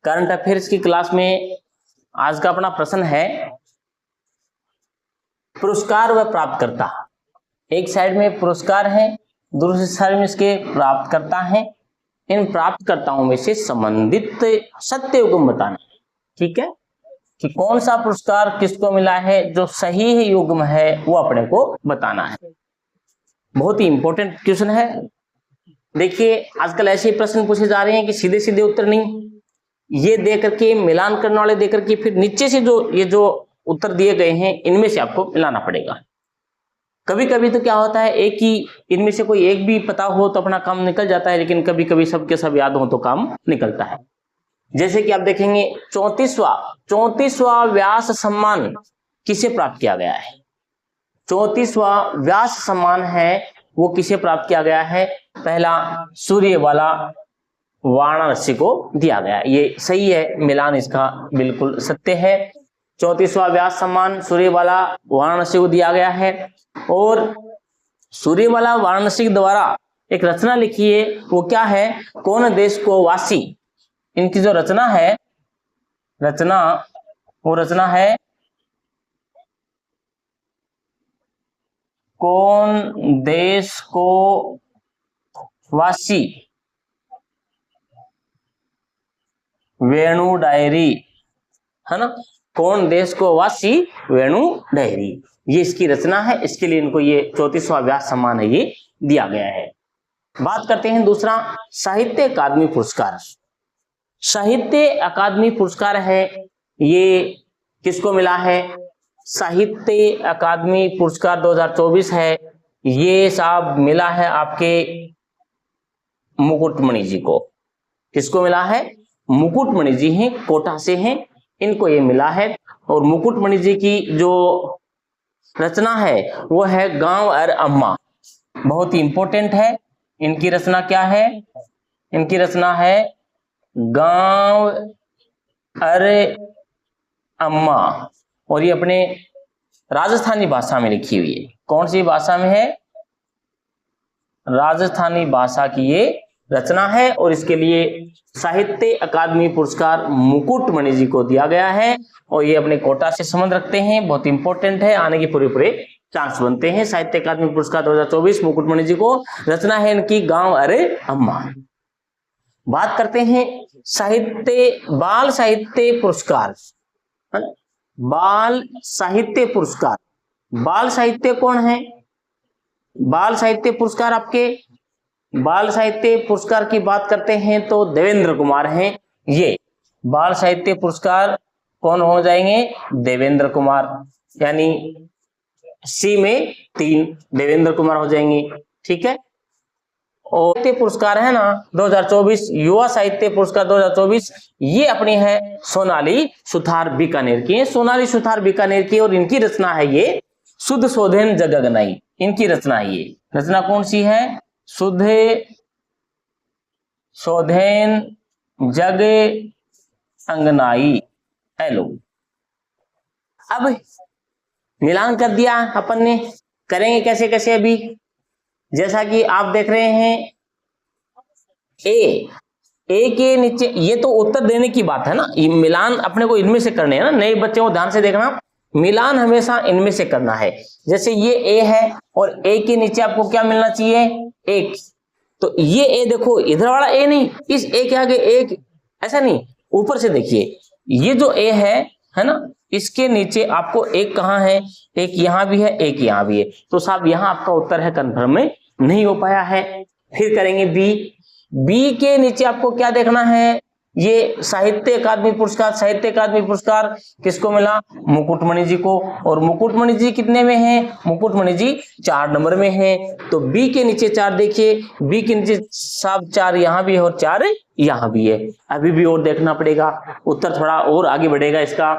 Current affairs की class में आज का अपना प्रश्न है पुरस्कार व प्राप्तकर्ता। एक साइड में पुरस्कार है, दूसरी साइड में इसके प्राप्तकर्ता हैं। इन प्राप्तकर्ताओं में से संबंधित सत्य युग्म बताना, ठीक है, कि कौन सा पुरस्कार किसको मिला है, जो सही है युग्म है वो अपने को बताना है। बहुत ही इंपॉर्टेंट क्वेश्चन है। देखिए आजकल ऐसे प्रश्न पूछे जा रहे हैं कि सीधे सीधे उत्तर नहीं, ये दे करके मिलान करने वाले दे करके फिर नीचे से जो उत्तर दिए गए हैं इनमें से आपको मिलाना पड़ेगा। कभी कभी तो क्या होता है एक ही इनमें से कोई एक भी पता हो तो अपना काम निकल जाता है, लेकिन कभी कभी सबके सब याद हो तो काम निकलता है। जैसे कि आप देखेंगे 34वां व्यास सम्मान किसे प्राप्त किया गया है। 34वां व्यास सम्मान है वो किसे प्राप्त किया गया है। पहला सूर्यवाला वाराणसी को दिया गया, ये सही है, मिलान इसका बिल्कुल सत्य है। 34वां व्यास सम्मान सूर्यवाला वाराणसी को दिया गया है। और सूर्यवाला वाराणसी के द्वारा एक रचना लिखी है, वो क्या है, कौन देश को वासी। इनकी जो रचना है वो रचना है कौन देश को वासी वेणु डायरी, है ना, कौन देश को वासी वेणु डायरी, ये इसकी रचना है। इसके लिए इनको ये 34वां व्यास सम्मान है ये दिया गया है। बात करते हैं दूसरा साहित्य अकादमी पुरस्कार। साहित्य अकादमी पुरस्कार है ये किसको मिला है। साहित्य अकादमी पुरस्कार 2024 है, ये साहब मिला है आपके मुकुटमणि जी को। किसको मिला है, मुकुटमणि जी हैं, कोटा से हैं, इनको ये मिला है। और मुकुटमणि जी की जो रचना है वो है गांव और अम्मा, बहुत ही इंपॉर्टेंट है। इनकी रचना क्या है, इनकी रचना है गांव अरे अम्मा, और ये अपने राजस्थानी भाषा में लिखी हुई है। कौन सी भाषा में है, राजस्थानी भाषा की ये रचना है। और इसके लिए साहित्य अकादमी पुरस्कार मुकुटमणि जी को दिया गया है। और ये अपने कोटा से संबंध रखते हैं, बहुत इंपॉर्टेंट है, आने के पूरे चांस बनते हैं। साहित्य अकादमी पुरस्कार 2024 मुकुटमणि जी को, रचना है इनकी गांव अरे अम्मा। बात करते हैं बाल साहित्य पुरस्कार। बाल साहित्य पुरस्कार, बाल साहित्य कौन है, बाल साहित्य पुरस्कार आपके, बाल साहित्य पुरस्कार की बात करते हैं तो देवेंद्र कुमार हैं। ये बाल साहित्य पुरस्कार कौन हो जाएंगे, देवेंद्र कुमार, यानी सी में 3 देवेंद्र कुमार हो जाएंगे, ठीक है। और साहित्य पुरस्कार है ना 2024, युवा साहित्य पुरस्कार 2024, ये अपनी है सोनाली सुथार बीकानेर की, सोनाली सुथार बीकानेर की। और इनकी रचना है ये शुद्ध शोधेन जगगनाई, इनकी रचना है ये। रचना कौन सी है, शुद्ध शोधेन जग अंगनाई। हेलो, अब मिलान कर दिया अपन ने, करेंगे कैसे कैसे अभी। जैसा कि आप देख रहे हैं ए के नीचे, ये तो उत्तर देने की बात है ना, ये मिलान अपने को इनमें से करने हैं ना, नए बच्चों को ध्यान से देखना, मिलान हमेशा इनमें से करना है। जैसे ये ए है और ए के नीचे आपको क्या मिलना चाहिए, 1, तो ये ए देखो, इधर वाला ए नहीं, इस ए के आगे 1, ऐसा नहीं, ऊपर से देखिए, ये जो ए है ना, इसके नीचे आपको 1 कहाँ है, 1 यहां भी है, 1 यहां भी है, तो साहब यहां आपका उत्तर है कंफर्म में नहीं हो पाया है। फिर करेंगे बी के नीचे आपको क्या देखना है, ये साहित्य अकादमी पुरस्कार, साहित्य अकादमी पुरस्कार किसको मिला, मुकुटमणि जी को। और मुकुटमणि जी कितने में है, मुकुटमणि जी 4 नंबर में है, तो बी के नीचे 4 देखिए, बी के नीचे साहब 4 यहां भी है और 4 यहां भी है, अभी भी और देखना पड़ेगा, उत्तर थोड़ा और आगे बढ़ेगा इसका।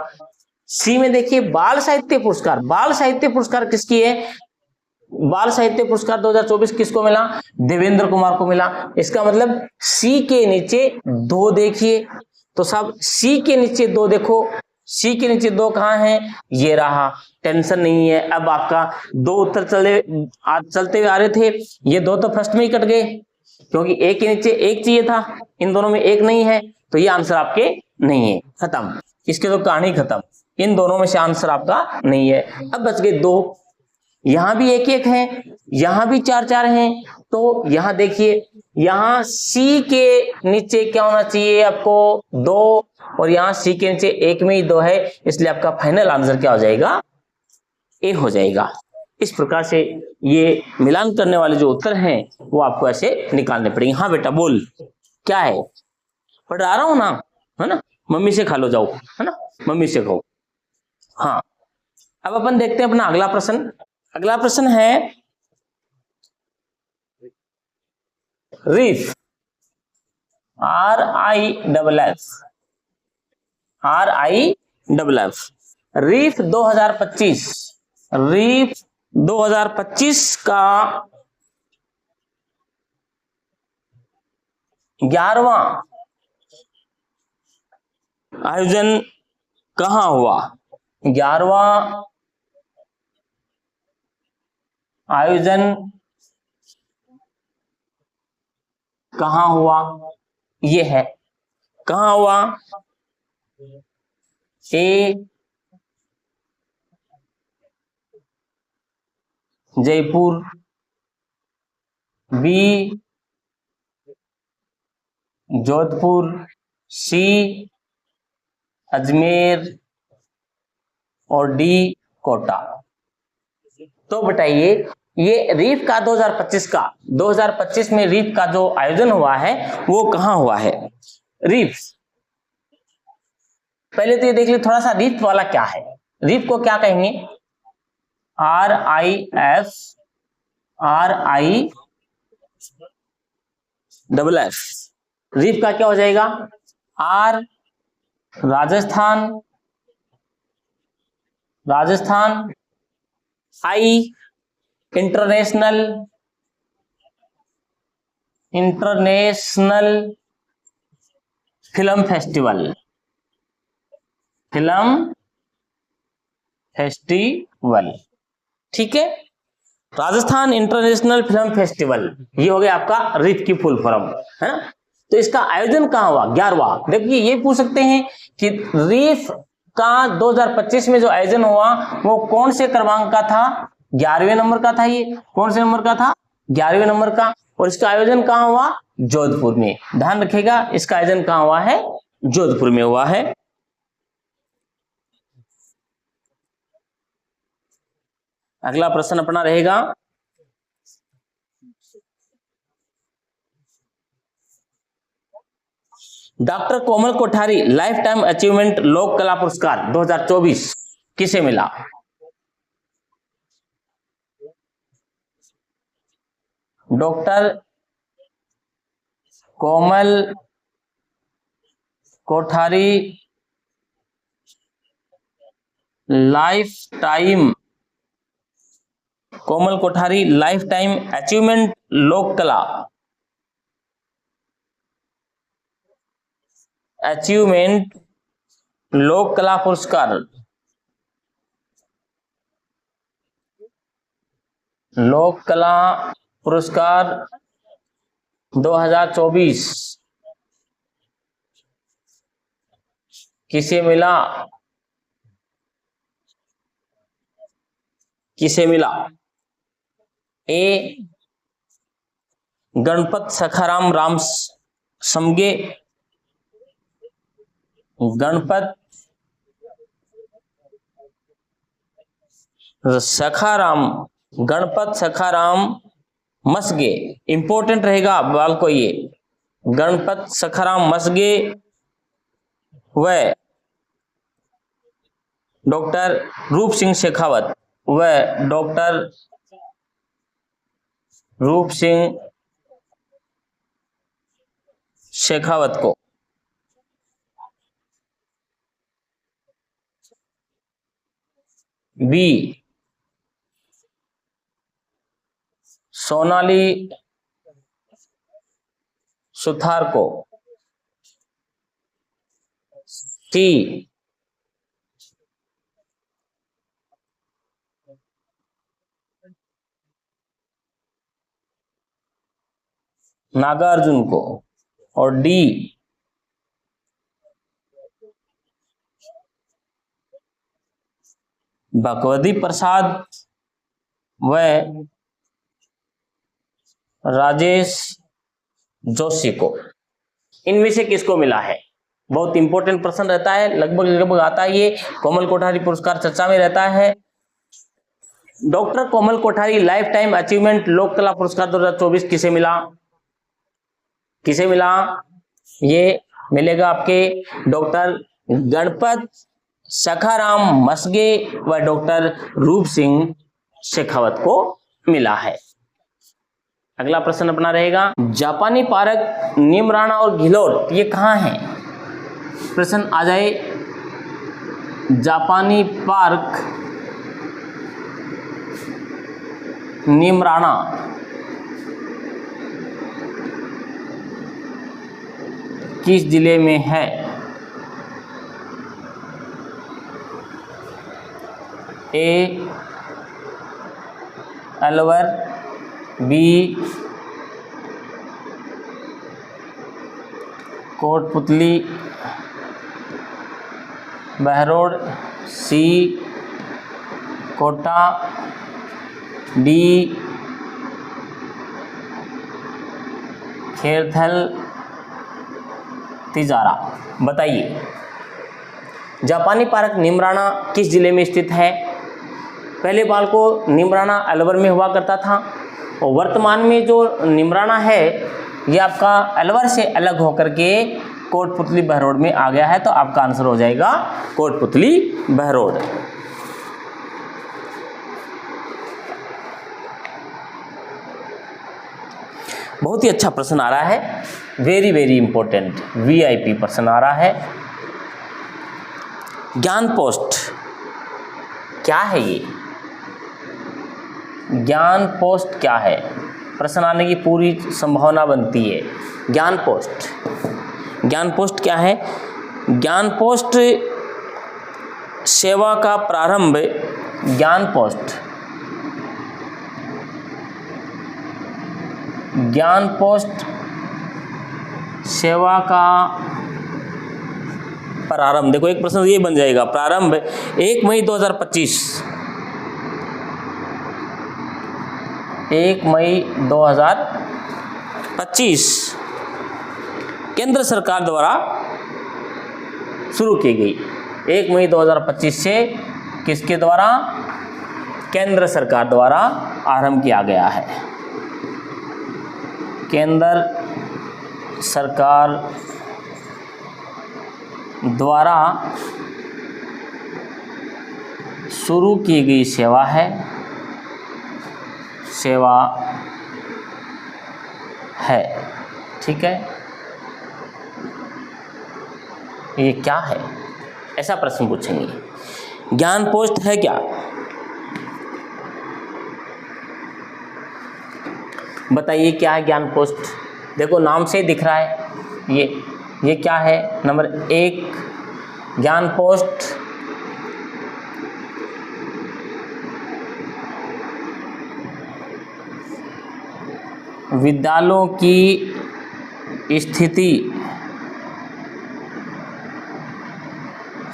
सी में देखिए बाल साहित्य पुरस्कार, बाल साहित्य पुरस्कार किसकी है, बाल साहित्य पुरस्कार 2024 किसको मिला, देवेंद्र कुमार को मिला। इसका मतलब सी के नीचे 2 देखिए, तो साहब सी के नीचे 2 देखो, सी के नीचे 2 कहां है, ये रहा, टेंशन नहीं है। अब आपका 2 उत्तर चलते हुए आ रहे थे, ये 2 तो फर्स्ट में ही कट गए, क्योंकि एक के नीचे एक चाहिए था, इन दोनों में एक नहीं है, तो ये आंसर आपके नहीं है, खत्म, इसके तो कहानी खत्म, इन दोनों में से आंसर आपका नहीं है। अब बच गए दो, यहां भी एक एक है, यहां भी चार चार हैं, तो यहां देखिए, यहां सी के नीचे क्या होना चाहिए आपको, दो, और यहां सी के नीचे एक में ही दो है, इसलिए आपका फाइनल आंसर क्या हो जाएगा, ए हो जाएगा। इस प्रकार से ये मिलान करने वाले जो उत्तर हैं वो आपको ऐसे निकालने पड़ेंगे। हाँ बेटा बोल, क्या है, पढ़ा रहा हूं ना, है ना, मम्मी से खा लो जाओ, है ना, मम्मी से खाओ। हाँ, अब अपन देखते हैं अपना अगला प्रश्न। अगला प्रश्न है reef, RIFF, RIFF, reef 2025, reef 2025 का 11वां आयोजन कहां हुआ, 11वां आयोजन कहां हुआ, ये है, कहां हुआ, ए जयपुर, बी जोधपुर, सी अजमेर, और डी कोटा। तो बताइए, ये रीफ का 2025 में रीफ का जो आयोजन हुआ है वो कहां हुआ है, रीफ। पहले तो ये देख लीजिए थोड़ा सा, रीफ वाला क्या है, रीफ को क्या कहेंगे, RIF, RIFF, रीफ का क्या हो जाएगा, R Rajasthan, Rajasthan, I international, international film festival, film festival, ठीक है, राजस्थान इंटरनेशनल फिल्म फेस्टिवल, ये हो गया आपका रीफ की फुल फॉर्म, है ना। तो इसका आयोजन कहां हुआ, 11वां। देखिए ये पूछ सकते हैं कि रीफ का 2025 में जो आयोजन हुआ वो कौन से क्रमांक का था, 11वें नंबर का था, ये कौन से नंबर का था, 11वें नंबर का, और इसका आयोजन कहां हुआ, जोधपुर में, ध्यान रखिएगा इसका आयोजन कहां हुआ है, जोधपुर में हुआ है। अगला प्रश्न अपना रहेगा, डॉक्टर कोमल कोठारी लाइफ टाइम अचीवमेंट लोक कला पुरस्कार 2024 किसे मिला, डॉक्टर कोमल कोठारी लाइफ टाइम, कोमल कोठारी लाइफ टाइम अचीवमेंट लोक कला, अचीवमेंट लोक कला पुरस्कार, लोक कला पुरस्कार 2024 किसे मिला, किसे मिला, ए गणपत सखाराम राम समगे, गणपत सखाराम, गणपत सखाराम मसगे, इंपॉर्टेंट रहेगा बाल को ये, गणपत सखाराम मसगे व डॉक्टर रूप सिंह शेखावत, व डॉक्टर रूप सिंह शेखावत को बी सोनाली सुथार को, सी नागार्जुन को, और डी भगवती प्रसाद व राजेश जोशी को। इनमें से किसको मिला है? बहुत इंपॉर्टेंट प्रश्न रहता है, लगभग लगभग आता है ये। कोमल कोठारी पुरस्कार चर्चा में रहता है। डॉक्टर कोमल कोठारी लाइफ टाइम अचीवमेंट लोक कला पुरस्कार 2024 किसे मिला? किसे मिला? ये मिलेगा आपके डॉक्टर गणपत सखाराम मसगे व डॉक्टर रूप सिंह शेखावत को मिला है। अगला प्रश्न अपना रहेगा, जापानी पार्क नीमराणा और घिलोट ये कहाँ हैं? प्रश्न आ जाए, जापानी पार्क नीमराणा किस जिले में है? ए अलवर, बी कोटपुतली बहरोड, सी कोटा, डी खेरथल तिजारा। बताइए, जापानी पार्क नीमराणा किस जिले में स्थित है? पहले बाल को नीमराणा अलवर में हुआ करता था, और वर्तमान में जो नीमराणा है ये आपका अलवर से अलग होकर के कोटपुतली बहरोड में आ गया है। तो आपका आंसर हो जाएगा कोटपुतली बहरोड। बहुत ही अच्छा प्रश्न आ रहा है, वेरी वेरी इंपॉर्टेंट वीआईपी प्रश्न आ रहा है। ज्ञान पोस्ट क्या है? ये ज्ञान पोस्ट क्या है? प्रश्न आने की पूरी संभावना बनती है। ज्ञान पोस्ट क्या है? ज्ञान पोस्ट सेवा का प्रारंभ, ज्ञान पोस्ट सेवा का प्रारंभ। देखो एक प्रश्न ये बन जाएगा, प्रारंभ 1 मई 2025, 1 मई 2025 केंद्र सरकार द्वारा शुरू की गई। 1 मई 2025 से किसके द्वारा? केंद्र सरकार द्वारा आरंभ किया गया है। केंद्र सरकार द्वारा शुरू की गई सेवा है, ठीक है। ये क्या है? ऐसा प्रश्न पूछेंगे। ज्ञान पोस्ट है क्या? बताइए क्या है ज्ञान पोस्ट? देखो नाम से दिख रहा है, ये क्या है? नंबर 1 ज्ञान पोस्ट विद्यालयों की स्थिति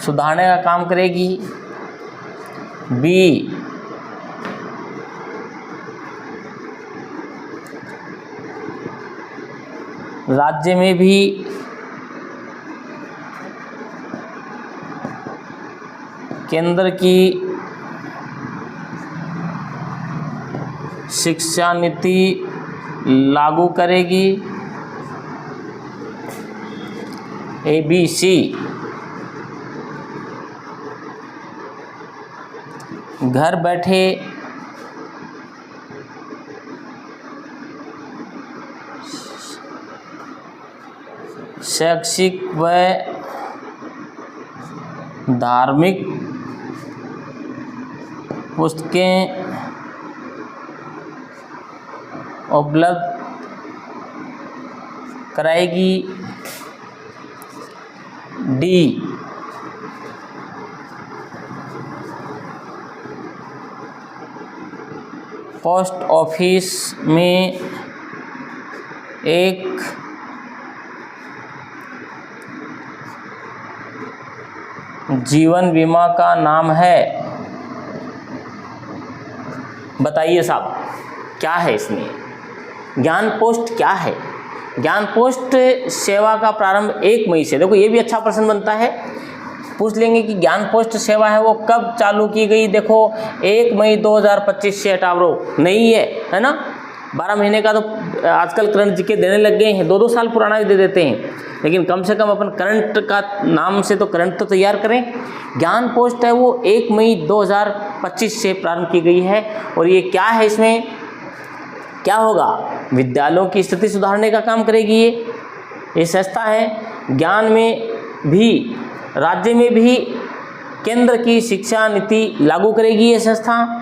सुधारने का काम करेगी। बी राज्य में भी केंद्र की शिक्षा नीति लागू करेगी। ABC घर बैठे शैक्षिक व धार्मिक पुस्तकें उपलब्ध कराएगी। डी पोस्ट ऑफिस में एक जीवन बीमा का नाम है। बताइए साहब क्या है इसमें? ज्ञान पोस्ट क्या है? ज्ञान पोस्ट सेवा का प्रारंभ 1 मई से, देखो ये भी अच्छा प्रश्न बनता है, पूछ लेंगे कि ज्ञान पोस्ट सेवा है वो कब चालू की गई। देखो 1 मई 2025 से हटाओ, नहीं है ना। 12 महीने का तो आजकल करंट जीके देने लग गए हैं, 2-2 साल पुराना भी दे देते हैं, लेकिन कम से कम अपन करंट का नाम से तो करंट तो तैयार करें। ज्ञान पोस्ट है वो 1 मई 2025 से प्रारंभ की गई है। और ये क्या है, इसमें क्या होगा? विद्यालयों की स्थिति सुधारने का काम करेगी ये संस्था है। ज्ञान में भी, राज्य में भी केंद्र की शिक्षा नीति लागू करेगी ये संस्था,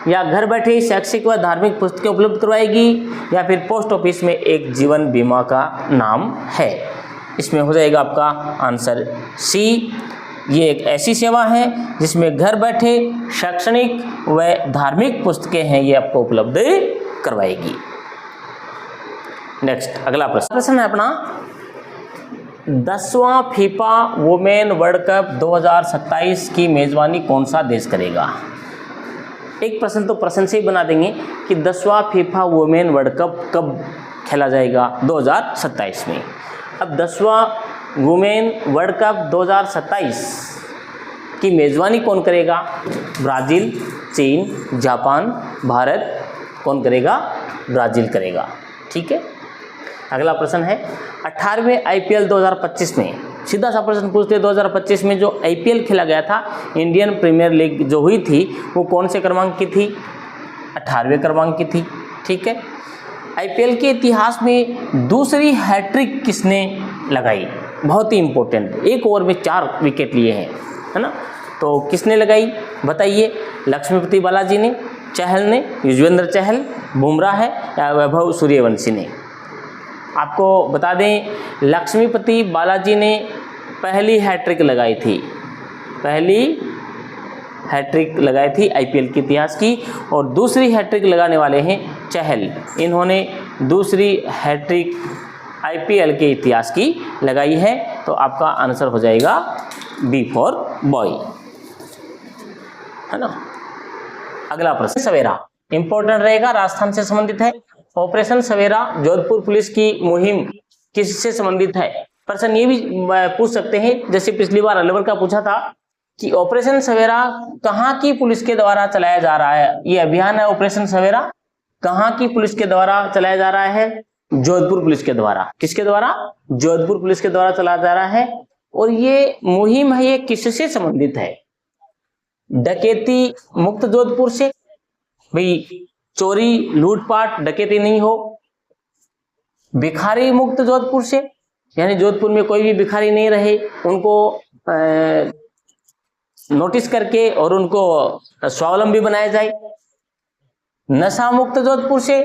या घर बैठे शैक्षिक व धार्मिक पुस्तकें उपलब्ध करवाएगी, या फिर पोस्ट ऑफिस में एक जीवन बीमा का नाम है। इसमें हो जाएगा आपका आंसर सी। ये एक ऐसी सेवा है जिसमें घर बैठे शैक्षणिक व धार्मिक पुस्तकें हैं, ये आपको उपलब्ध करवाएगी। नेक्स्ट अगला प्रश्न है अपना, 10वां फीफा वुमेन वर्ल्ड कप 2027 की मेजबानी कौन सा देश करेगा? एक प्रश्न तो प्रश्न से ही बना देंगे कि 10वां फीफा वुमेन वर्ल्ड कप कब खेला जाएगा? 2027 में। अब 10वां वुमेन वर्ल्ड कप 2027 की मेजबानी कौन करेगा? ब्राजील, चीन, जापान, भारत, कौन करेगा? ब्राजील करेगा। ठीक है। अगला प्रश्न है, 18वें IPL 2025 में, सीधा सा प्रश्न पूछते हैं, 2025 में जो IPL खेला गया था, इंडियन प्रीमियर लीग जो हुई थी, वो कौन से क्रमांक की थी? 18वें क्रमांक की थी। ठीक है। IPL के इतिहास में दूसरी हैट्रिक किसने लगाई? बहुत ही इंपॉर्टेंट, 1 ओवर में 4 विकेट लिए हैं, है ना। तो किसने लगाई बताइए? लक्ष्मीपति बालाजी ने, चहल ने, युजवेंद्र चहल, बुमराह है, या वैभव सूर्यवंशी ने? आपको बता दें, लक्ष्मीपति बालाजी ने पहली हैट्रिक लगाई थी, पहली हैट्रिक लगाई थी IPL के इतिहास की, और दूसरी हैट्रिक लगाने वाले हैं चहल। इन्होंने दूसरी हैट्रिक IPL के इतिहास की लगाई है। तो आपका आंसर हो जाएगा B फॉर बॉय, है ना। अगला प्रश्न, सवेरा इंपॉर्टेंट रहेगा, राजस्थान से संबंधित है। ऑपरेशन सवेरा जोधपुर पुलिस की मुहिम किससे संबंधित है? प्रश्न ये भी पूछ सकते हैं, जैसे पिछली बार अलवर का पूछा था कि ऑपरेशन सवेरा कहाँ की पुलिस के द्वारा चलाया जा रहा है? ये अभियान है ऑपरेशन सवेरा कहाँ की पुलिस के द्वारा चलाया जा रहा है? जोधपुर पुलिस के द्वारा। किसके द्वारा? जोधपुर पुलिस के द्वारा चलाया जा रहा है। और ये मुहिम है, ये किससे संबंधित है? डकैती मुक्त जोधपुर से, भाई चोरी लूटपाट डकैती नहीं हो। भिखारी मुक्त जोधपुर से, यानी जोधपुर में कोई भी भिखारी नहीं रहे, उनको नोटिस करके और उनको स्वावलंबी बनाया जाए। नशा मुक्त जोधपुर से,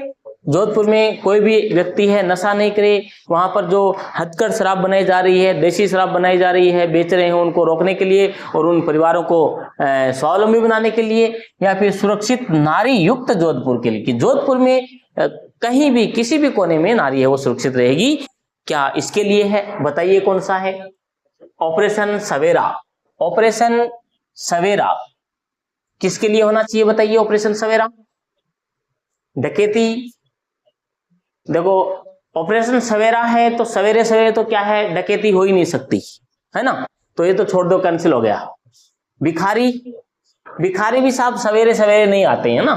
जोधपुर में कोई भी व्यक्ति है नशा नहीं करे, वहां पर जो हथकढ़ शराब बनाई जा रही है, देसी शराब बनाई जा रही है, बेच रहे हैं, उनको रोकने के लिए और उन परिवारों को स्वावलंबी बनाने के लिए। या फिर सुरक्षित नारी युक्त जोधपुर के लिए, कि जोधपुर में कहीं भी किसी भी कोने में नारी है वो सुरक्षित रहेगी, क्या इसके लिए है? बताइए कौन सा है? ऑपरेशन सवेरा। ऑपरेशन सवेरा किसके लिए होना चाहिए बताइए? ऑपरेशन सवेरा डकैती, देखो ऑपरेशन सवेरा है तो सवेरे सवेरे तो क्या है, डकैती हो ही नहीं सकती, है ना। तो ये तो छोड़ दो, कैंसिल हो गया। भिखारी, भिखारी भी साहब सवेरे सवेरे नहीं आते हैं ना,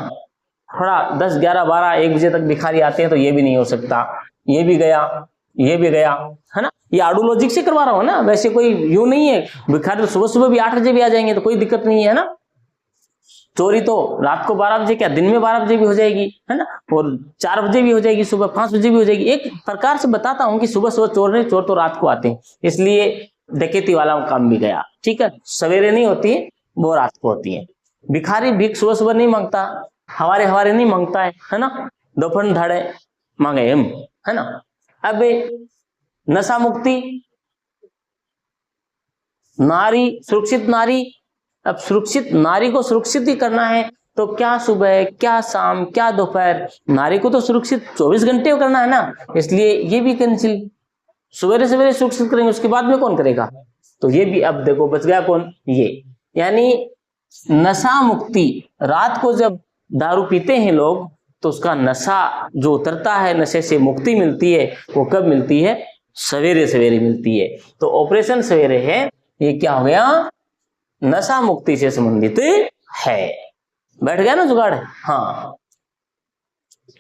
थोड़ा 10, 11, 12, 1 बजे तक भिखारी आते हैं, तो ये भी नहीं हो सकता। ये भी गया, ये भी गया, है ना। ये आडू लॉजिक से करवा रहा हूं ना, वैसे कोई यूं नहीं है। भिखारी तो सुबह सुबह भी 8 बजे भी आ जाएंगे तो कोई दिक्कत नहीं है ना। चोरी तो रात को 12 बजे, क्या दिन में 12 बजे भी हो जाएगी, है ना, और 4 बजे भी हो जाएगी, सुबह 5 बजे भी हो जाएगी। एक प्रकार से बताता हूं कि सुबह सुबह चोर नहीं, चोर तो रात को आते हैं, इसलिए डकैती वाला काम भी गया। ठीक है, सवेरे नहीं होती है, वो रात को होती है। भिखारी भीख सुबह सुबह नहीं मांगता, हवारे हवारे नहीं मांगता है ना, दोपहर धाड़े मांगे हम, है ना। अब नशा मुक्ति, नारी, सुरक्षित नारी। अब सुरक्षित नारी को सुरक्षित ही करना है तो क्या सुबह, क्या शाम, क्या दोपहर, नारी को तो सुरक्षित 24 घंटे करना है ना, इसलिए ये भी कैंसिल। सवेरे सवेरे सुरक्षित करेंगे, उसके बाद में कौन करेगा? तो ये भी, अब देखो बच गया कौन? ये, यानी नशा मुक्ति। रात को जब दारू पीते हैं लोग तो उसका नशा जो उतरता है, नशे से मुक्ति मिलती है, वो कब मिलती है? सवेरे सवेरे मिलती है। तो ऑपरेशन सवेरे है, ये क्या हो गया? नशा मुक्ति से संबंधित है। बैठ गया ना जुगाड़? हाँ।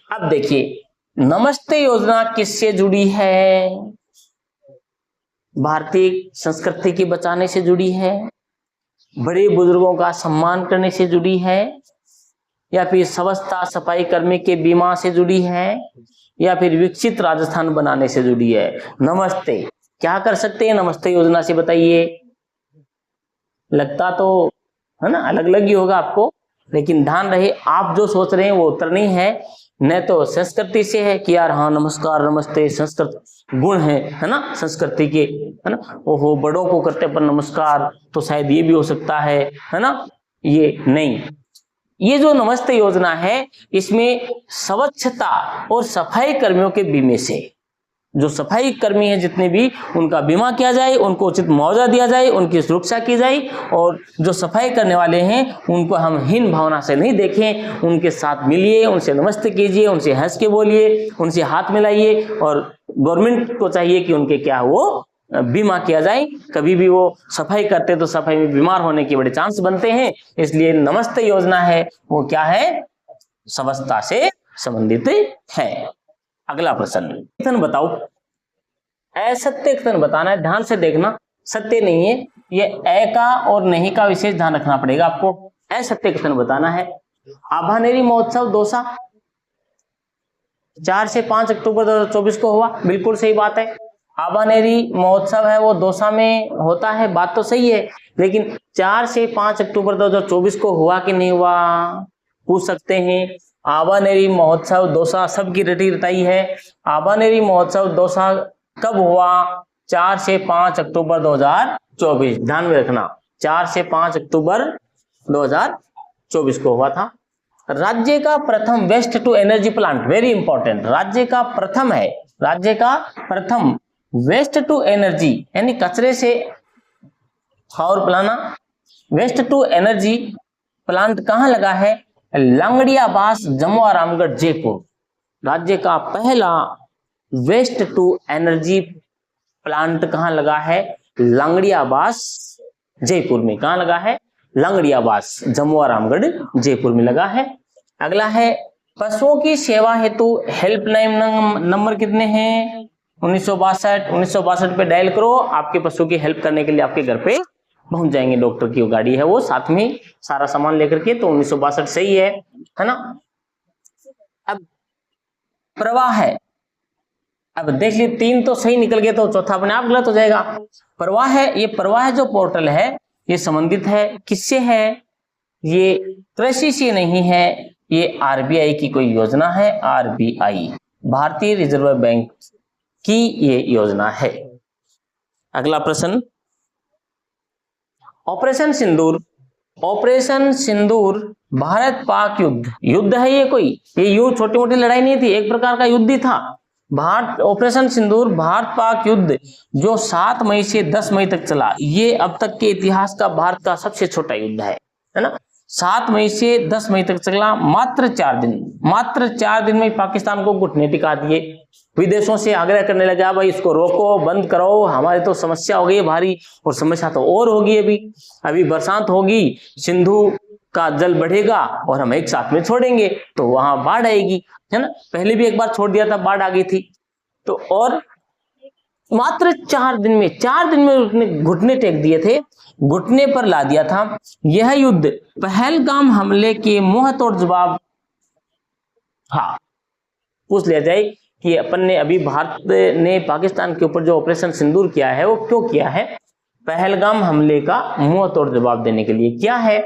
अब देखिए, नमस्ते योजना किससे जुड़ी है? भारतीय संस्कृति की बचाने से जुड़ी है, बड़े बुजुर्गों का सम्मान करने से जुड़ी है, या फिर स्वच्छता सफाई कर्मी के बीमा से जुड़ी है, या फिर विकसित राजस्थान बनाने से जुड़ी है? नमस्ते, क्या कर सकते हैं नमस्ते योजना से, बताइए? लगता तो है ना अलग अलग ही होगा आपको, लेकिन ध्यान रहे आप जो सोच रहे हैं वो उत्तर नहीं है। न तो संस्कृति से है कि यार हाँ नमस्कार नमस्ते संस्कृत गुण है ना संस्कृति के, है ना, ओहो बड़ों को करते पर नमस्कार, तो शायद ये भी हो सकता है ना, ये नहीं। ये जो नमस्ते योजना है, इसमें स्वच्छता और सफाई कर्मियों के बीमे से, जो सफाई कर्मी है जितने भी, उनका बीमा किया जाए, उनको उचित मुआवजा दिया जाए, उनकी सुरक्षा की जाए, और जो सफाई करने वाले हैं उनको हम हीन भावना से नहीं देखें, उनके साथ मिलिए, उनसे नमस्ते कीजिए, उनसे हंस के बोलिए, उनसे हाथ मिलाइए, और गवर्नमेंट को चाहिए कि उनके क्या वो बीमा किया जाए। कभी भी वो सफाई करते तो सफाई में बीमार होने के बड़े चांस बनते हैं, इसलिए नमस्ते योजना है वो क्या है? स्वच्छता से संबंधित है। अगला प्रश्न, कथन बताओ। असत्य कथन बताना है, ध्यान से देखना, सत्य नहीं है ये, ए का और नहीं का विशेष ध्यान रखना पड़ेगा आपको। असत्य कथन बताना है। आभानेरी महोत्सव दौसा 4 से 5 अक्टूबर 2024 को हुआ, बिल्कुल सही बात है। आभानेरी महोत्सव है वो दौसा में होता है, बात तो सही है, लेकिन 4 से 5 अक्टूबर 2024 को हुआ कि नहीं हुआ, पूछ सकते हैं। आभानेरी महोत्सव दौसा, सबकी रटी रटाई है। आभानेरी महोत्सव दौसा कब हुआ? 4 से 5 अक्टूबर 2024, ध्यान में रखना, 4 से 5 अक्टूबर 2024 को हुआ था। राज्य का प्रथम waste to energy plant, very important, राज्य का प्रथम है, राज्य का प्रथम वेस्ट टू एनर्जी यानी कचरे से पावर बनाना, वेस्ट टू एनर्जी प्लांट कहां लगा है? लंगड़ियाबास, जम्मू और रामगढ़, जयपुर। राज्य का पहला वेस्ट टू एनर्जी प्लांट कहां लगा है? लंगड़ियाबास, जयपुर में। कहां लगा है? लंगड़ियाबास, जम्मू और रामगढ़, जयपुर में लगा है। अगला है, पशुओं की सेवा हेतु हेल्पलाइन नंबर कितने हैं? 1962 पे डायल करो, आपके पशु की हेल्प करने के लिए आपके घर पे पहुंच जाएंगे, डॉक्टर की गाड़ी है वो साथ में सारा सामान लेकर के, तो 1962 सही है ना। अब प्रवाह है, अब देख लीजिए 3 तो सही निकल गए, तो चौथा अपने आप गलत हो जाएगा। प्रवाह है, ये प्रवाह जो पोर्टल है ये संबंधित है किससे है? ये कृषि से नहीं है, ये आरबीआई की कोई योजना है, आरबीआई भारतीय रिजर्व बैंक की ये योजना है। अगला प्रश्न, ऑपरेशन सिंदूर, ऑपरेशन सिंदूर भारत पाक युद्ध, युद्ध है ये कोई, ये युद्ध छोटी मोटी लड़ाई नहीं थी, एक प्रकार का युद्ध ही था। भारत ऑपरेशन सिंदूर भारत पाक युद्ध जो 7 मई से 10 मई तक चला, ये अब तक के इतिहास का भारत का सबसे छोटा युद्ध है ना। 7 मई से 10 मई तक चला, मात्र 4 दिन, मात्र 4 दिन में पाकिस्तान को घुटने टिका दिए। विदेशों से आग्रह करने लगा भाई इसको रोको, बंद करो, हमारी तो समस्या हो गई भारी, और समस्या तो और होगी। अभी बरसात होगी, सिंधु का जल बढ़ेगा और हम एक साथ में छोड़ेंगे तो वहां बाढ़ आएगी, है ना। पहले भी एक बार छोड़ दिया था, बाढ़ आ गई थी। तो और मात्र 4 दिन में, 4 दिन में उसने घुटने टेक दिए थे, घुटने पर ला दिया था। यह युद्ध पहलगाम हमले के मुंह तोड़ जवाब, हाँ पूछ लिया जाए कि अपन ने अभी भारत ने पाकिस्तान के ऊपर जो ऑपरेशन सिंदूर किया है वो क्यों किया है? पहलगाम हमले का मुंह तोड़ जवाब देने के लिए किया है।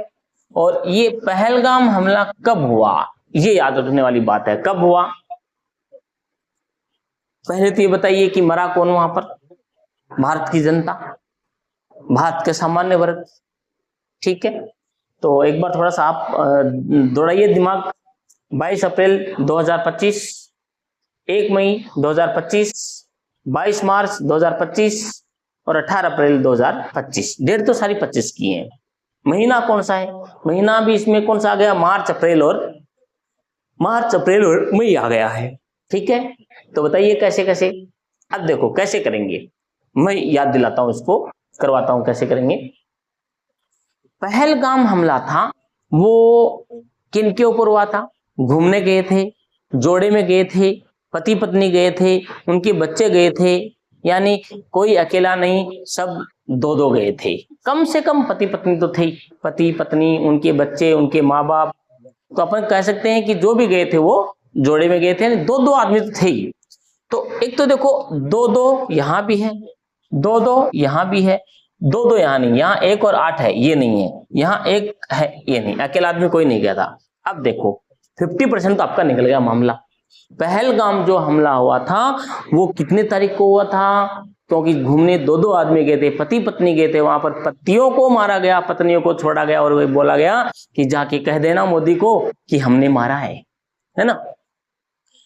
और ये पहलगाम हमला कब हुआ, ये याद रखने वाली बात है, कब हुआ? पहले तो ये बताइए कि मरा कौन वहां पर? भारत की जनता, भारत के सामान्य वर्ग, ठीक है। तो एक बार थोड़ा सा आप दौड़ाइए दिमाग। 22 अप्रैल 2025, 1 मई 2025, 22 मार्च 2025 और 18 अप्रैल 2025। डेट तो सारी 25 की है। महीना कौन सा है? महीना भी इसमें कौन सा आ गया? मार्च अप्रैल और मई आ गया है। ठीक है, तो बताइए कैसे कैसे। अब देखो कैसे करेंगे, मैं याद दिलाता हूं, इसको करवाता हूं कैसे करेंगे। पहलगाम हमला था वो किन के ऊपर हुआ था? घूमने गए थे, जोड़े में गए थे, पति पत्नी गए थे, उनके बच्चे गए थे, यानी कोई अकेला नहीं, सब दो दो गए थे। कम से कम पति पत्नी तो थे, पति पत्नी, उनके बच्चे, उनके माँ बाप। तो अपन कह सकते हैं कि जो भी गए थे वो जोड़े में गए थे, दो दो आदमी तो थे ही। तो एक तो देखो दो दो यहां भी है, दो दो यहां भी है, दो दो यहां नहीं, यहां 1 और 8 है, ये नहीं है, यहां 1 है, ये नहीं, अकेला आदमी कोई नहीं गया था। अब देखो 50% तो आपका निकल गया मामला। पहलगाम जो हमला हुआ था वो कितने तारीख को हुआ था? क्योंकि घूमने दो दो आदमी गए थे, पति पत्नी गए थे, वहां पर पतियों को मारा गया, पत्नियों को छोड़ा गया, और वही बोला गया कि जाके कह देना मोदी को कि हमने मारा है ना।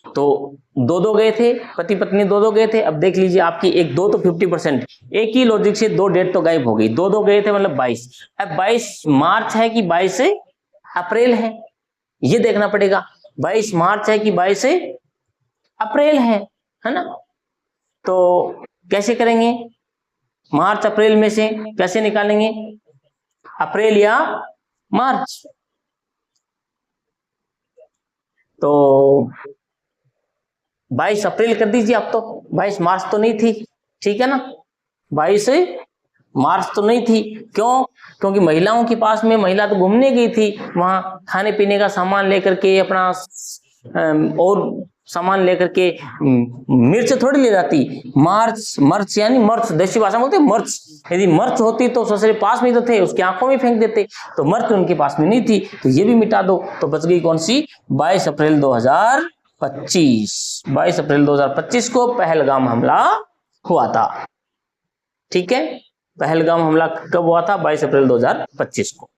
तो दो दो गए थे, पति पत्नी दो दो गए थे। अब देख लीजिए आपकी एक दो तो 50%, एक ही लॉजिक से दो डेट तो गायब हो गई। दो दो गए थे मतलब 22। अब 22 मार्च है कि 22 अप्रैल है, ये देखना पड़ेगा। 22 मार्च है कि 22 अप्रैल है ना। तो कैसे करेंगे? मार्च अप्रैल में से कैसे निकालेंगे? अप्रैल या मार्च? तो 22 अप्रैल कर दीजिए आप, तो 22 मार्च तो नहीं थी, ठीक है ना। 22 मार्च तो नहीं थी, क्यों? क्योंकि महिलाओं के पास में, महिला तो घूमने गई थी, वहां खाने पीने का सामान लेकर के, अपना और सामान लेकर के, मिर्च थोड़ी ले जाती। मर्च यानी मर्च, देसी भाषा में बोलते मर्च। यदि मर्च होती तो ससुर पास में तो थे, उसकी आंखों में फेंक देते। तो मर्च उनके पास में नहीं थी, तो ये भी मिटा दो। तो बच गई कौन सी? 22 अप्रैल 2025। 22 अप्रैल 2025 को पहलगाम हमला हुआ था। ठीक है, पहलगाम हमला कब हुआ था? 22 अप्रैल 2025 को।